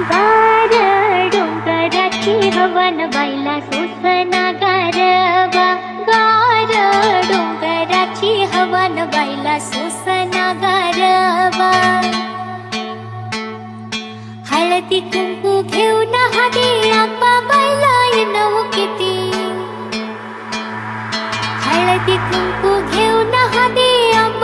गार डोंगराची हवन बाईला सोसना गारवा. गार डोंगराची हवन बाईला सोसना गारवा. हळदी कुंकू घेऊन हाती आंबा बाईला येणं किती. हळदी कुंकू घेऊन हाती आंबा